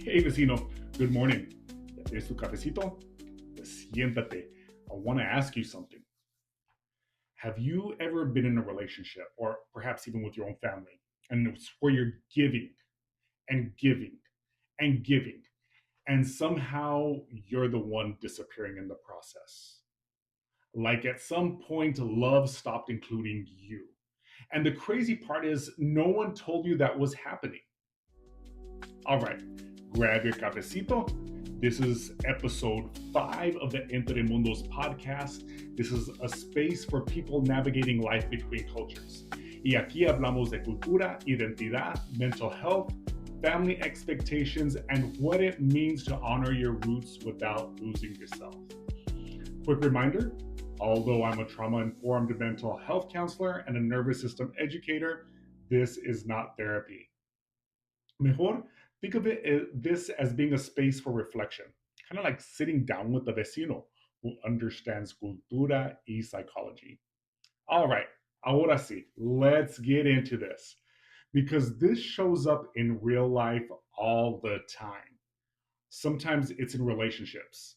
Hey vecino, good morning. ¿Ya tienes tu cafecito? Pues siéntate. I want to ask you something. Have you ever been in a relationship, or perhaps even with your own family, and it's where you're giving and giving and giving, and somehow you're the one disappearing in the process? Like at some point, love stopped including you. And the crazy part is, no one told you that was happening. All right, grab your cafecito. This is episode 5 of the Entre Mundos podcast. This is a space for people navigating life between cultures. Y aquí hablamos de cultura, identidad, mental health, family expectations, and what it means to honor your roots without losing yourself. Quick reminder, although I'm a trauma-informed mental health counselor and a nervous system educator, this is not therapy. Mejor, think of this as being a space for reflection, kind of like sitting down with the vecino who understands cultura y psychology. All right, ahora sí, let's get into this because this shows up in real life all the time. Sometimes it's in relationships.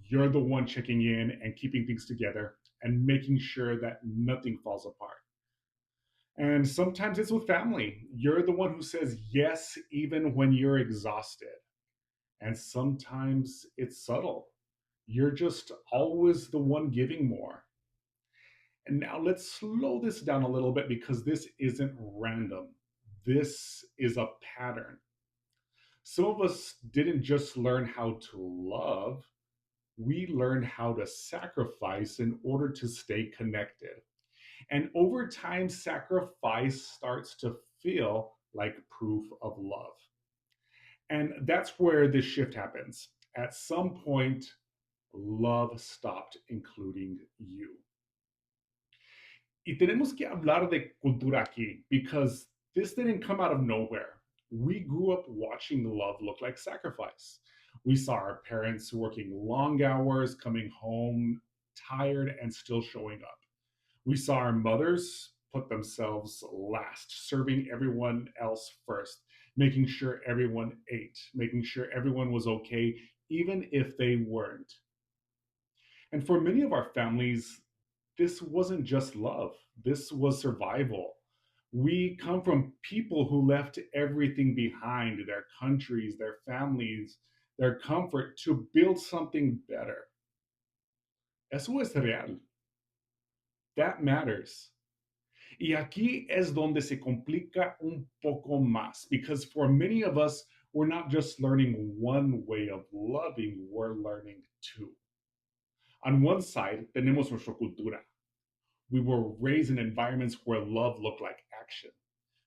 You're the one checking in and keeping things together and making sure that nothing falls apart. And sometimes it's with family. You're the one who says yes, even when you're exhausted. And sometimes it's subtle. You're just always the one giving more. And now let's slow this down a little bit because this isn't random. This is a pattern. Some of us didn't just learn how to love, we learned how to sacrifice in order to stay connected. And over time, sacrifice starts to feel like proof of love. And that's where this shift happens. At some point, love stopped including you. Y tenemos que hablar de cultura aquí because this didn't come out of nowhere. We grew up watching love look like sacrifice. We saw our parents working long hours, coming home tired, and still showing up. We saw our mothers put themselves last, serving everyone else first, making sure everyone ate, making sure everyone was okay, even if they weren't. And for many of our families, this wasn't just love, this was survival. We come from people who left everything behind, their countries, their families, their comfort to build something better. Eso es real. That matters. Y aquí es donde se complica un poco más, because for many of us, we're not just learning one way of loving, we're learning two. On one side, tenemos nuestra cultura. We were raised in environments where love looked like action.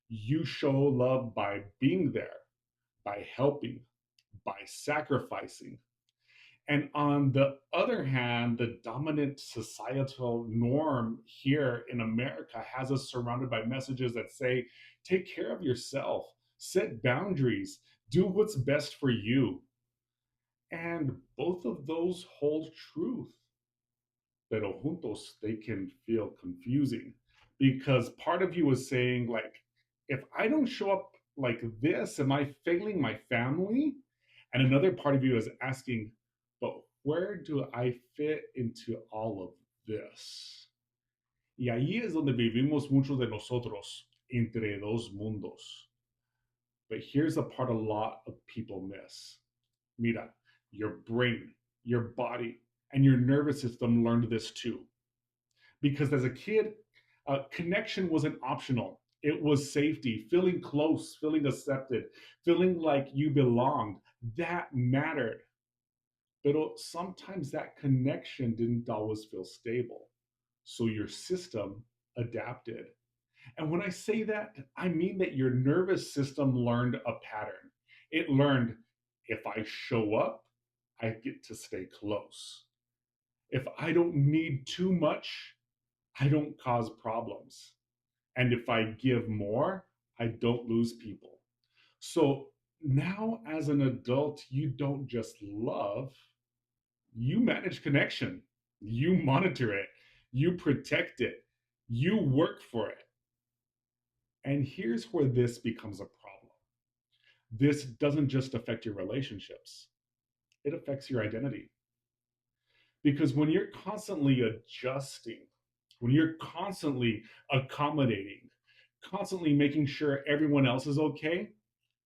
You show love by being there, by helping, by sacrificing. And on the other hand, the dominant societal norm here in America has us surrounded by messages that say, take care of yourself, set boundaries, do what's best for you. And both of those hold truth. Pero juntos, they can feel confusing because part of you is saying, like, if I don't show up like this, am I failing my family? And another part of you is asking, but where do I fit into all of this? Y ahí es donde vivimos muchos de nosotros, entre dos mundos. But here's the part a lot of people miss. Mira, your brain, your body, and your nervous system learned this too. Because as a kid, connection wasn't optional. It was safety, feeling close, feeling accepted, feeling like you belonged. That mattered. But sometimes that connection didn't always feel stable. So your system adapted. And when I say that, I mean that your nervous system learned a pattern. It learned, if I show up, I get to stay close. If I don't need too much, I don't cause problems. And if I give more, I don't lose people. So now, as an adult, you don't just love, you manage connection, you monitor it, you protect it, you work for it. And here's where this becomes a problem. this doesn't just affect your relationships, it affects your identity. Because when you're constantly adjusting, when you're constantly accommodating, constantly making sure everyone else is okay,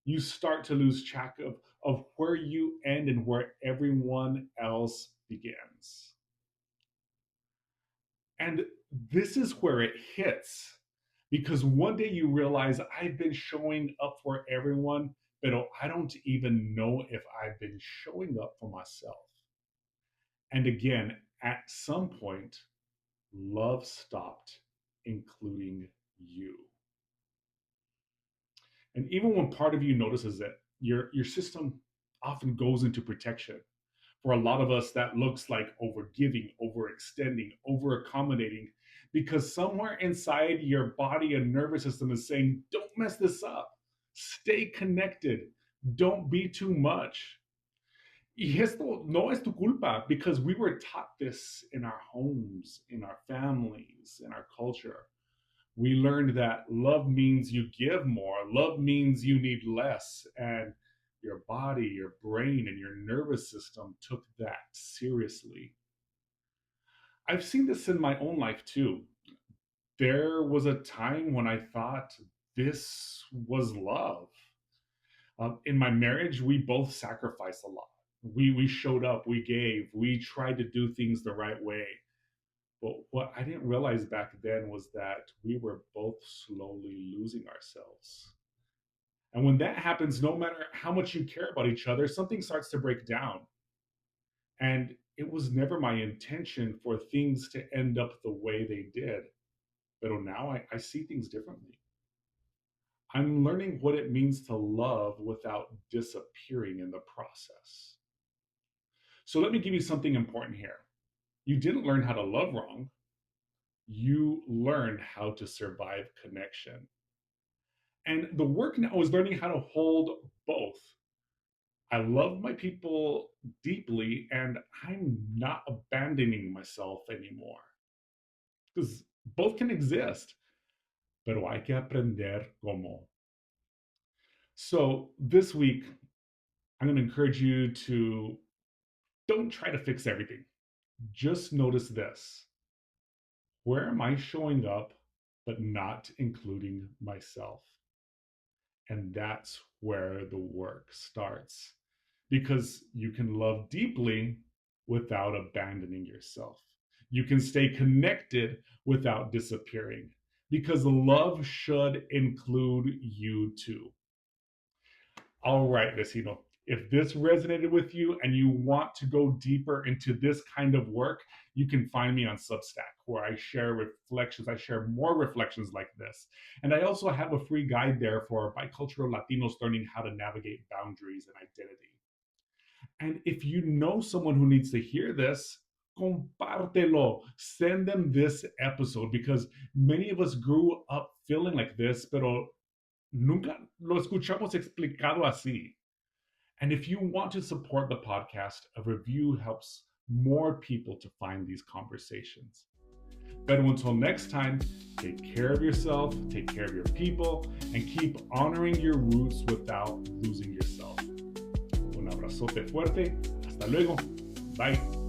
you start to lose track of where you end and where everyone else begins. And this is where it hits. Because one day you realize I've been showing up for everyone, but I don't even know if I've been showing up for myself. And again, at some point, love stopped including you. And even when part of you notices it, your system often goes into protection. For a lot of us, that looks like overgiving, overextending, over accommodating, because somewhere inside your body and nervous system is saying, don't mess this up. Stay connected. Don't be too much. Y esto no es tu culpa because we were taught this in our homes, in our families, in our culture. We learned that love means you give more, love means you need less. And your body, your brain, and your nervous system took that seriously. I've seen this in my own life too. There was a time when I thought this was love. In my marriage, we both sacrificed a lot. We showed up, we gave, we tried to do things the right way. But what I didn't realize back then was that we were both slowly losing ourselves. And when that happens, no matter how much you care about each other, something starts to break down. And it was never my intention for things to end up the way they did. But now I see things differently. I'm learning what it means to love without disappearing in the process. So let me give you something important here. You didn't learn how to love wrong. You learned how to survive connection. And the work now is learning how to hold both. I love my people deeply, and I'm not abandoning myself anymore. Because both can exist, pero hay que aprender cómo. So this week, I'm going to encourage you to don't try to fix everything. Just notice this. Where am I showing up, but not including myself? And that's where the work starts. Because you can love deeply without abandoning yourself. You can stay connected without disappearing. Because love should include you too. All right, Vecino. If this resonated with you and you want to go deeper into this kind of work, you can find me on Substack, where I share reflections. I share more reflections like this. And I also have a free guide there for bicultural Latinos learning how to navigate boundaries and identity. And if you know someone who needs to hear this, compártelo. Send them this episode because many of us grew up feeling like this, pero nunca lo escuchamos explicado así. And if you want to support the podcast, a review helps more people to find these conversations. But until next time, take care of yourself, take care of your people, and keep honoring your roots without losing yourself. Un abrazote fuerte. Hasta luego. Bye.